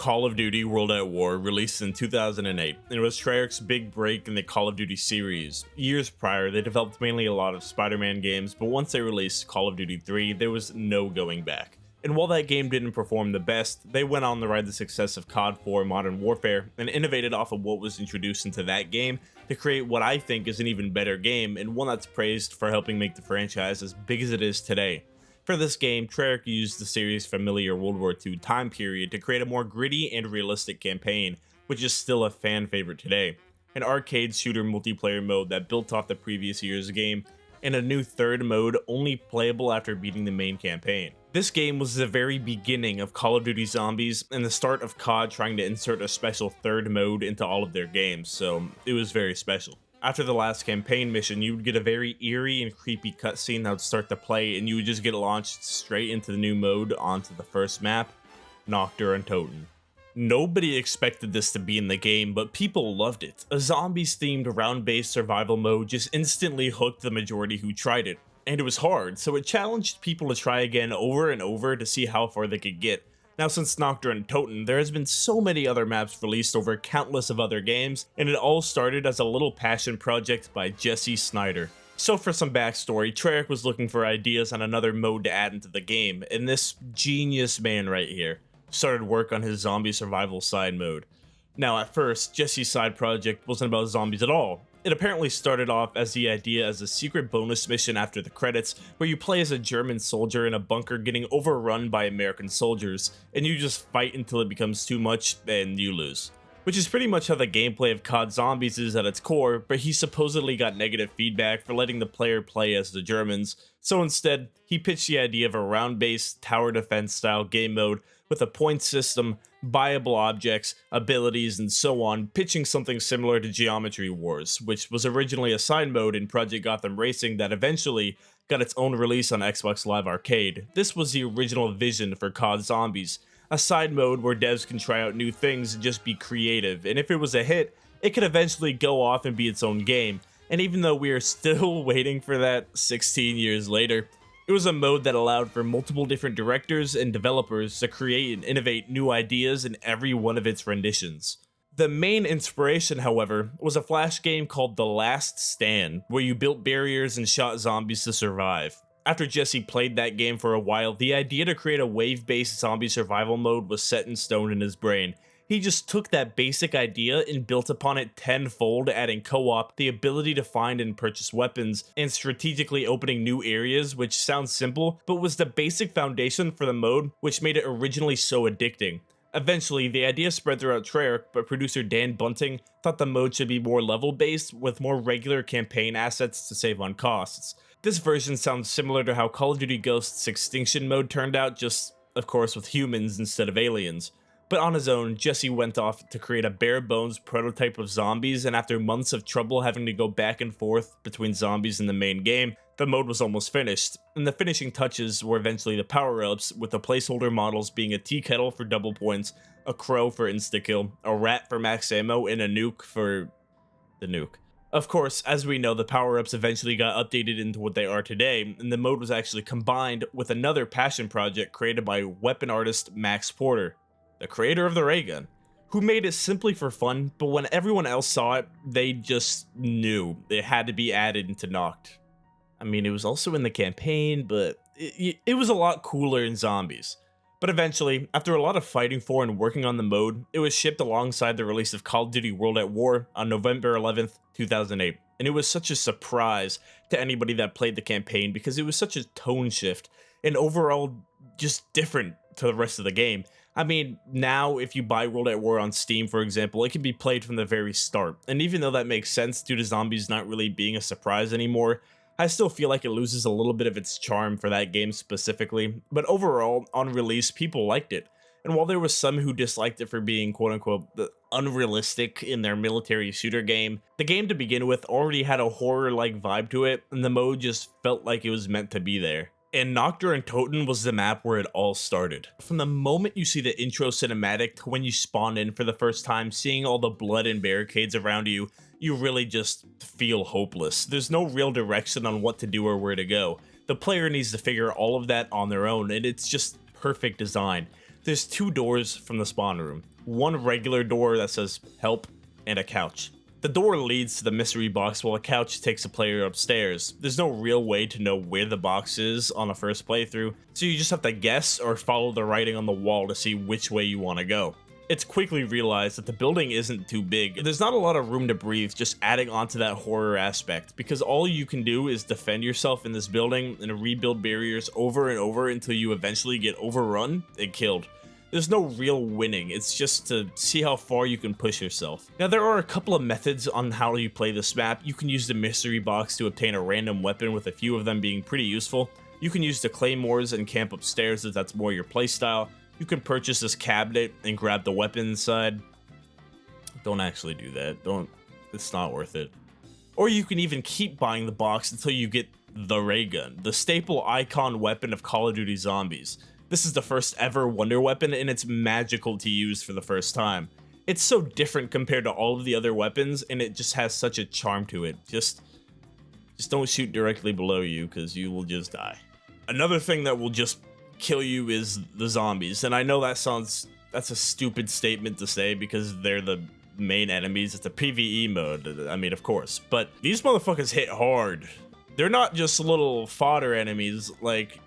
Call of Duty World at War released in 2008, and it was Treyarch's big break in the Call of Duty series. Years prior, they developed mainly a lot of Spider-Man games, but once they released Call of Duty 3, there was no going back. And while that game didn't perform the best, they went on to ride the success of COD 4 Modern Warfare and innovated off of what was introduced into that game to create what I think is an even better game, and one that's praised for helping make the franchise as big as it is today. For this game, Treyarch used the series' familiar World War II time period to create a more gritty and realistic campaign, which is still a fan favorite today. An arcade shooter multiplayer mode that built off the previous year's game, and a new third mode only playable after beating the main campaign. This game was the very beginning of Call of Duty Zombies and the start of COD trying to insert a special third mode into all of their games, so it was very special. After the last campaign mission, you would get a very eerie and creepy cutscene that would start to play, and you would just get launched straight into the new mode onto the first map, Nacht Der Untoten. Nobody expected this to be in the game, but people loved it. A zombies-themed round-based survival mode just instantly hooked the majority who tried it. And it was hard, so it challenged people to try again over and over to see how far they could get. Now, since Nacht Der Untoten, there has been so many other maps released over countless of other games, and it all started as a little passion project by Jesse Snyder. So for some backstory, Treyarch was looking for ideas on another mode to add into the game, and this genius man right here started work on his zombie survival side mode. Now at first, Jesse's side project wasn't about zombies at all. It apparently started off as the idea as a secret bonus mission after the credits, where you play as a German soldier in a bunker getting overrun by American soldiers, and you just fight until it becomes too much and you lose. Which is pretty much how the gameplay of COD Zombies is at its core, but he supposedly got negative feedback for letting the player play as the Germans, so instead, he pitched the idea of a round-based tower defense style game mode with a point system, buyable objects, abilities, and so on, pitching something similar to Geometry Wars, which was originally a side mode in Project Gotham Racing that eventually got its own release on Xbox Live Arcade. This was the original vision for COD Zombies, a side mode where devs can try out new things and just be creative, and if it was a hit, it could eventually go off and be its own game. And even though we are still waiting for that 16 years later, it was a mode that allowed for multiple different directors and developers to create and innovate new ideas in every one of its renditions. The main inspiration, however, was a flash game called The Last Stand, where you built barriers and shot zombies to survive. After Jesse played that game for a while, the idea to create a wave-based zombie survival mode was set in stone in his brain. He just took that basic idea and built upon it tenfold, adding co-op, the ability to find and purchase weapons, and strategically opening new areas, which sounds simple, but was the basic foundation for the mode, which made it originally so addicting. Eventually, the idea spread throughout Treyarch, but producer Dan Bunting thought the mode should be more level-based, with more regular campaign assets to save on costs. This version sounds similar to how Call of Duty Ghosts Extinction mode turned out, just, of course, with humans instead of aliens. But on his own, Jesse went off to create a bare-bones prototype of zombies, and after months of trouble having to go back and forth between zombies and the main game, the mode was almost finished. And the finishing touches were eventually the power-ups, with the placeholder models being a tea kettle for double points, a crow for insta-kill, a rat for max ammo, and a nuke for the nuke. Of course, as we know, the power-ups eventually got updated into what they are today, and the mode was actually combined with another passion project created by weapon artist Max Porter, the creator of the ray gun, who made it simply for fun, but when everyone else saw it, they just knew it had to be added into Nacht. I mean, it was also in the campaign, but it was a lot cooler in Zombies. But eventually, after a lot of fighting for and working on the mode, it was shipped alongside the release of Call of Duty World at War on November 11th, 2008. And it was such a surprise to anybody that played the campaign because it was such a tone shift and overall just different to the rest of the game. I mean, now if you buy World at War on Steam, for example, it can be played from the very start. And even though that makes sense due to zombies not really being a surprise anymore, I still feel like it loses a little bit of its charm for that game specifically. But overall, on release, people liked it. And while there was some who disliked it for being quote-unquote unrealistic in their military shooter game, the game to begin with already had a horror-like vibe to it, and the mode just felt like it was meant to be there. And Nacht Der Untoten was the map where it all started. From the moment you see the intro cinematic to when you spawn in for the first time, seeing all the blood and barricades around you, you really just feel hopeless. There's no real direction on what to do or where to go. The player needs to figure all of that on their own, and it's just perfect design. There's 2 doors from the spawn room. One regular door that says help, and a couch. The door leads to the mystery box while a couch takes a player upstairs. There's no real way to know where the box is on a first playthrough, so you just have to guess or follow the writing on the wall to see which way you want to go. It's quickly realized that the building isn't too big. There's not a lot of room to breathe, just adding onto that horror aspect, because all you can do is defend yourself in this building and rebuild barriers over and over until you eventually get overrun and killed. There's no real winning, it's just to see how far you can push yourself. Now there are a couple of methods on how you play this map. You can use the mystery box to obtain a random weapon, with a few of them being pretty useful. You can use the claymores and camp upstairs if that's more your playstyle. You can purchase this cabinet and grab the weapon inside. Don't actually do that. It's not worth it. Or you can even keep buying the box until you get the ray gun, the staple icon weapon of Call of Duty Zombies. This is the first ever wonder weapon, and it's magical to use for the first time. It's so different compared to all of the other weapons, and it just has such a charm to it. Just don't shoot directly below you, because you will just die. Another thing that will just kill you is the zombies, and I know that's a stupid statement to say because they're the main enemies. It's a PvE mode, I mean, of course, but these motherfuckers hit hard. They're not just little fodder enemies. Like,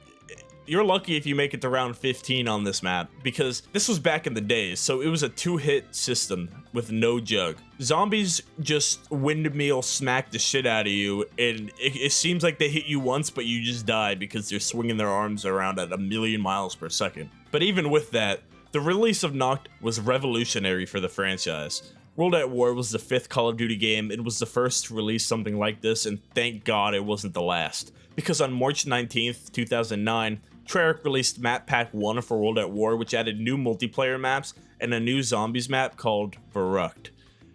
you're lucky if you make it to round 15 on this map, because this was back in the days, so it was a 2-hit system with no jug. Zombies just windmill smack the shit out of you, and it seems like they hit you once, but you just die because they're swinging their arms around at 1,000,000 miles per second. But even with that, the release of Nacht was revolutionary for the franchise. World at War was the 5th Call of Duty game. It was the first to release something like this, and thank God it wasn't the last. Because on March 19th, 2009, Treyarch released Map Pack 1 for World at War, which added new multiplayer maps and a new zombies map called Verruckt.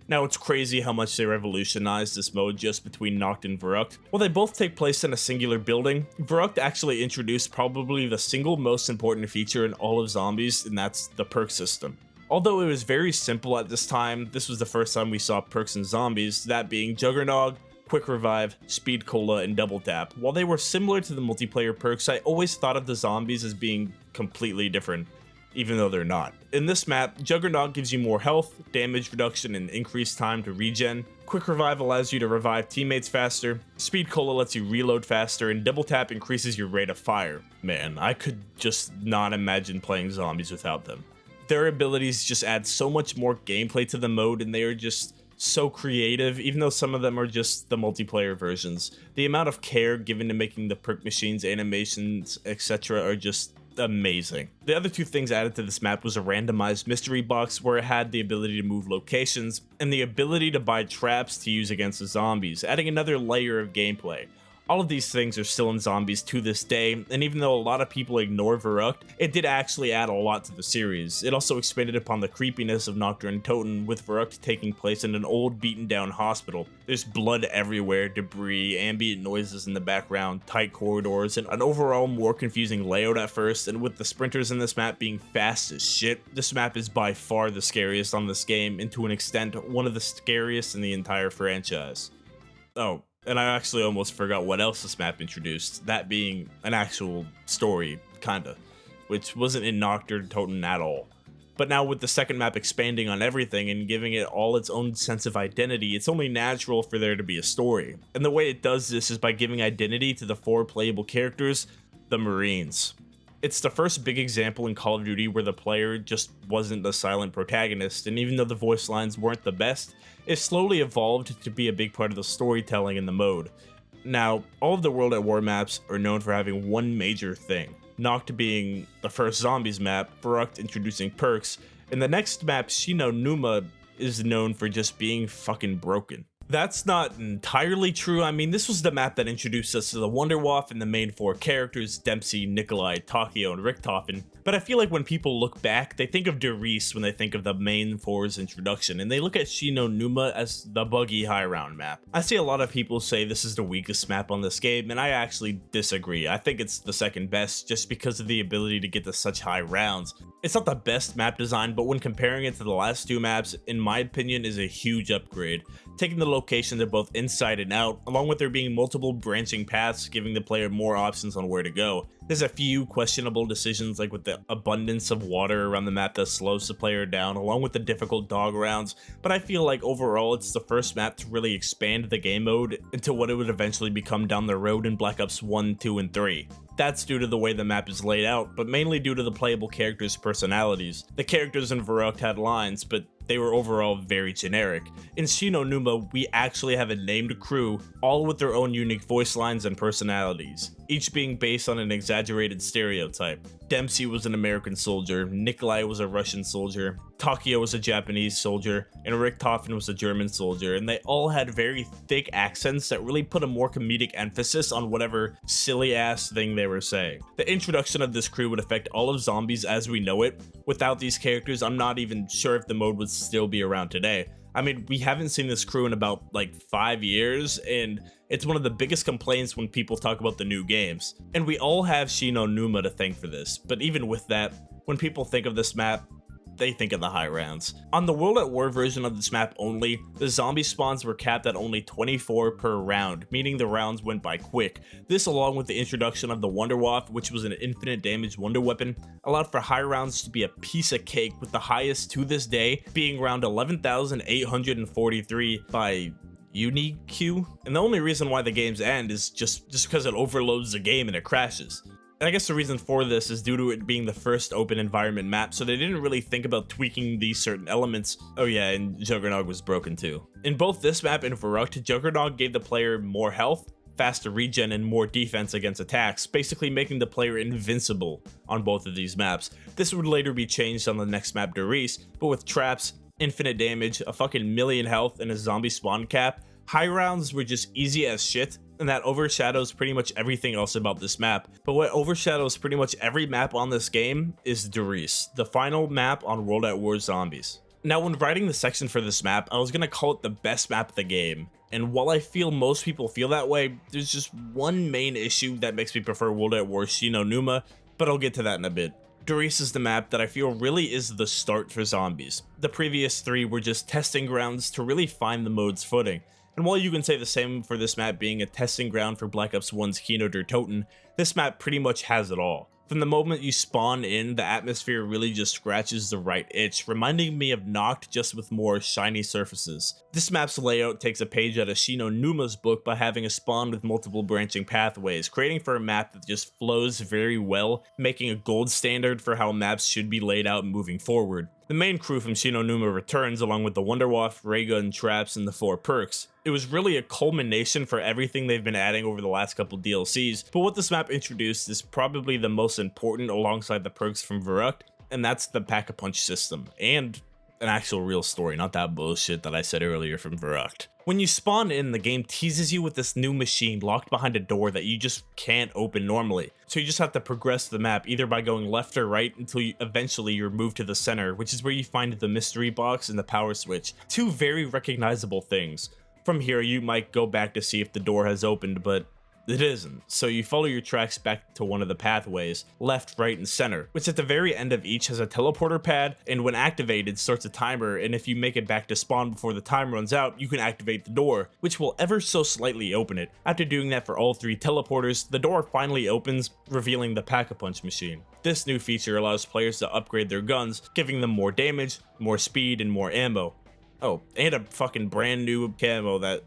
Now, it's crazy how much they revolutionized this mode just between Nacht and Verruckt. While they both take place in a singular building, Verruckt actually introduced probably the single most important feature in all of zombies, and that's the perk system. Although it was very simple at this time, this was the first time we saw perks in zombies, that being Juggernog, Quick Revive, Speed Cola, and Double Tap. While they were similar to the multiplayer perks, I always thought of the zombies as being completely different, even though they're not. In this map, Juggernog gives you more health, damage reduction, and increased time to regen. Quick Revive allows you to revive teammates faster, Speed Cola lets you reload faster, and Double Tap increases your rate of fire. Man, I could just not imagine playing zombies without them. Their abilities just add so much more gameplay to the mode, and they are just so creative, even though some of them are just the multiplayer versions. The amount of care given to making the perk machines, animations, etc. are just amazing. The other 2 things added to this map was a randomized mystery box where it had the ability to move locations, and the ability to buy traps to use against the zombies, adding another layer of gameplay. All of these things are still in zombies to this day, and even though a lot of people ignore Verruckt, it did actually add a lot to the series. It also expanded upon the creepiness of Nacht Der Untoten, with Verruckt taking place in an old beaten down hospital. There's blood everywhere, debris, ambient noises in the background, tight corridors, and an overall more confusing layout at first, and with the sprinters in this map being fast as shit, this map is by far the scariest on this game, and to an extent, one of the scariest in the entire franchise. Oh, and I actually almost forgot what else this map introduced, that being an actual story, kinda, which wasn't in Nacht Der Untoten at all. But now with the second map expanding on everything and giving it all its own sense of identity, it's only natural for there to be a story. And the way it does this is by giving identity to the 4 playable characters, the Marines. It's the first big example in Call of Duty where the player just wasn't the silent protagonist, and even though the voice lines weren't the best, it slowly evolved to be a big part of the storytelling in the mode. Now, all of the World at War maps are known for having one major thing, Nacht being the first zombies map, Verruckt introducing perks, and the next map, Shi No Numa, is known for just being fucking broken. That's not entirely true. I mean, this was the map that introduced us to the Wunderwaffe and the main 4 characters, Dempsey, Nikolai, Takio, and Richtofen. But I feel like when people look back, they think of Der Riese when they think of the main 4's introduction, and they look at Shi No Numa as the buggy high round map. I see a lot of people say this is the weakest map on this game, and I actually disagree. I think it's the second best just because of the ability to get to such high rounds. It's not the best map design, but when comparing it to the last 2 maps, in my opinion, is a huge upgrade. Taking the locations are both inside and out, along with there being multiple branching paths giving the player more options on where to go. There's a few questionable decisions like with the abundance of water around the map that slows the player down, along with the difficult dog rounds, but I feel like overall it's the first map to really expand the game mode into what it would eventually become down the road in Black Ops 1, 2, and 3. That's due to the way the map is laid out, but mainly due to the playable characters' personalities. The characters in Verruckt had lines, but they were overall very generic. In Shi No Numa, we actually have a named crew, all with their own unique voice lines and personalities, each being based on an exaggerated stereotype. Dempsey was an American soldier, Nikolai was a Russian soldier, Takio was a Japanese soldier, and Richthofen was a German soldier, and they all had very thick accents that really put a more comedic emphasis on whatever silly ass thing they were saying. The introduction of this crew would affect all of zombies as we know it. Without these characters, I'm not even sure if the mode would still be around today. I mean, we haven't seen this crew in about like 5 years, and it's one of the biggest complaints when people talk about the new games. And we all have Shi No Numa to thank for this, but even with that, when people think of this map, they think of the high rounds. On the World at War version of this map only, the zombie spawns were capped at only 24 per round, meaning the rounds went by quick. This, along with the introduction of the Wunderwaffe, which was an infinite damage wonder weapon, allowed for high rounds to be a piece of cake, with the highest to this day being around 11,843 by UniQ. And the only reason why the games end is just because it overloads the game and it crashes. And I guess the reason for this is due to it being the first open environment map, so they didn't really think about tweaking these certain elements. Oh yeah, and Juggernog was broken too. In both this map and Verruckt, Juggernog gave the player more health, faster regen, and more defense against attacks, basically making the player invincible on both of these maps. This would later be changed on the next map, Riese, but with traps, infinite damage, a fucking million health, and a zombie spawn cap, high rounds were just easy as shit, and that overshadows pretty much everything else about this map. But what overshadows pretty much every map on this game is Riese, the final map on World at War Zombies. Now, when writing the section for this map, I was gonna call it the best map of the game, and while I feel most people feel that way, there's just one main issue that makes me prefer World at War Shi No Numa, but I'll get to that in a bit. Riese is the map that I feel really is the start for zombies. The previous three were just testing grounds to really find the mode's footing. And while you can say the same for this map being a testing ground for Black Ops 1's Shi No Numa, this map pretty much has it all. From the moment you spawn in, the atmosphere really just scratches the right itch, reminding me of Nacht just with more shiny surfaces. This map's layout takes a page out of Shi No Numa's book by having a spawn with multiple branching pathways, creating for a map that just flows very well, making a gold standard for how maps should be laid out moving forward. The main crew from Shi No Numa returns along with the Wunderwaffe, ray gun, traps, and the 4 perks. It was really a culmination for everything they've been adding over the last couple DLCs, but what this map introduced is probably the most important alongside the perks from Verruckt, and that's the Pack-a-Punch system, and an actual real story, not that bullshit that I said earlier from Verruckt. When you spawn in, the game teases you with this new machine locked behind a door that you just can't open normally. So you just have to progress the map either by going left or right until eventually you're moved to the center, which is where you find the mystery box and the power switch. Two very recognizable things. From here, you might go back to see if the door has opened, but it isn't. So you follow your tracks back to one of the pathways, left, right, and center, which at the very end of each has a teleporter pad, and when activated starts a timer, and if you make it back to spawn before the time runs out, you can activate the door, which will ever so slightly open it. After doing that for all 3 teleporters, the door finally opens, revealing the Pack-a-Punch machine. This new feature allows players to upgrade their guns, giving them more damage, more speed, and more ammo. Oh, and a fucking brand new camo that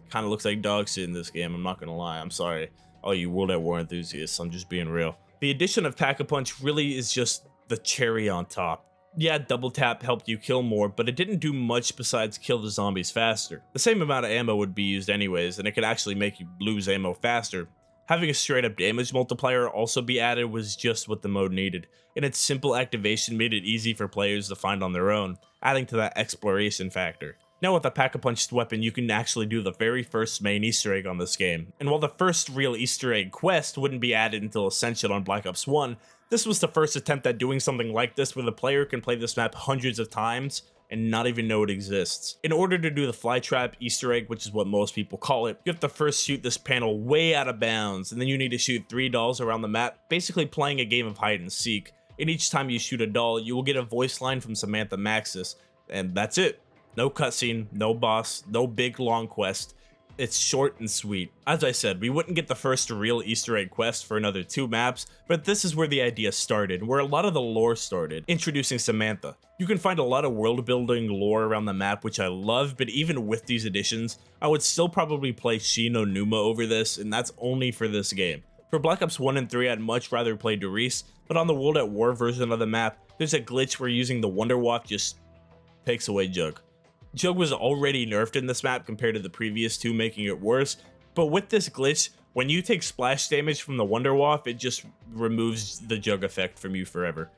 kind of looks like dog shit in this game, I'm not gonna lie. I'm sorry, all you World at War enthusiasts, I'm just being real. The addition of Pack-a-Punch really is just the cherry on top. Yeah, double tap helped you kill more, but it didn't do much besides kill the zombies faster. The same amount of ammo would be used anyways, and it could actually make you lose ammo faster. Having a straight up damage multiplier also be added was just what the mode needed, and its simple activation made it easy for players to find on their own, adding to that exploration factor. Now with the Pack-a-Punch weapon, you can actually do the very first main Easter egg on this game, and while the first real Easter egg quest wouldn't be added until Ascension on Black Ops 1, this was the first attempt at doing something like this where the player can play this map hundreds of times and not even know it exists. In order to do the flytrap Easter egg, which is what most people call it, you have to first shoot this panel way out of bounds, and then you need to shoot 3 dolls around the map, basically playing a game of hide and seek. And each time you shoot a doll, you will get a voice line from Samantha Maxis, and that's it. No cutscene, no boss, no big long quest. It's short and sweet. As I said, we wouldn't get the first real Easter egg quest for another 2 maps, but this is where the idea started, where a lot of the lore started, introducing Samantha. You can find a lot of world building lore around the map, which I love, but even with these additions, I would still probably play Shi No Numa over this, and that's only for this game. For Black Ops 1 and 3, I'd much rather play Riese, but on the World at War version of the map, there's a glitch where using the Wonder Waff just takes away Jug. Jug was already nerfed in this map compared to the previous 2, making it worse, but with this glitch, when you take splash damage from the Wonder Waff, it just removes the Jug effect from you forever.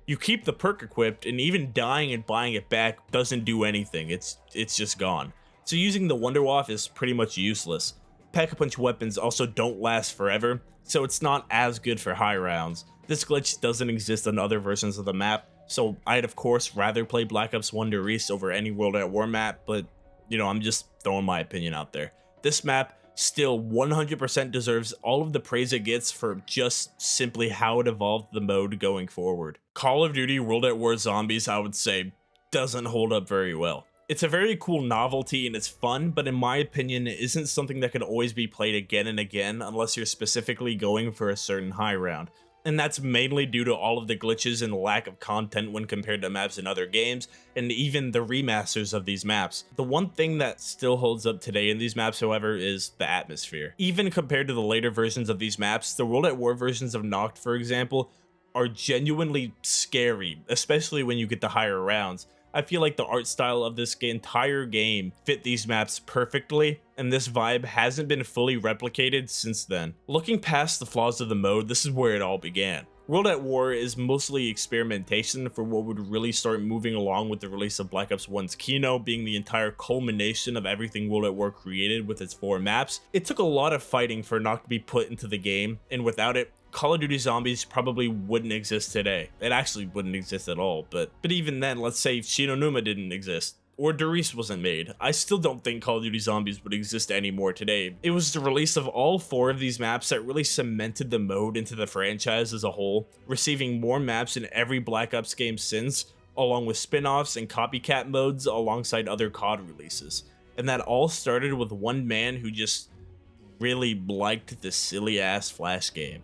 You keep the perk equipped, and even dying and buying it back doesn't do anything, it's just gone. So using the Wonder Waff is pretty much useless. Pack-a-punch weapons also don't last forever, so it's not as good for high rounds. This glitch doesn't exist on other versions of the map, so I'd of course rather play Black Ops 1 Riese over any World at War map, but you know, I'm just throwing my opinion out there. This map still 100% deserves all of the praise it gets for just simply how it evolved the mode going forward. Call of Duty World at War Zombies, I would say, doesn't hold up very well. It's a very cool novelty and it's fun, but in my opinion, it isn't something that can always be played again and again unless you're specifically going for a certain high round. And that's mainly due to all of the glitches and lack of content when compared to maps in other games, and even the remasters of these maps. The one thing that still holds up today in these maps, however, is the atmosphere. Even compared to the later versions of these maps, the World at War versions of Nacht, for example, are genuinely scary, especially when you get the higher rounds. I feel like the art style of this entire game fit these maps perfectly, and this vibe hasn't been fully replicated since then. Looking past the flaws of the mode, this is where it all began. World at War is mostly experimentation for what would really start moving along with the release of Black Ops 1's Kino being the entire culmination of everything World at War created with its 4 maps. It took a lot of fighting for it not to be put into the game, and without it, Call of Duty Zombies probably wouldn't exist today. It actually wouldn't exist at all, but even then, let's say Shi No Numa didn't exist, or Riese wasn't made, I still don't think Call of Duty Zombies would exist anymore today. It was the release of all 4 of these maps that really cemented the mode into the franchise as a whole, receiving more maps in every Black Ops game since, along with spin-offs and copycat modes alongside other COD releases. And that all started with one man who just really liked this silly ass Flash game.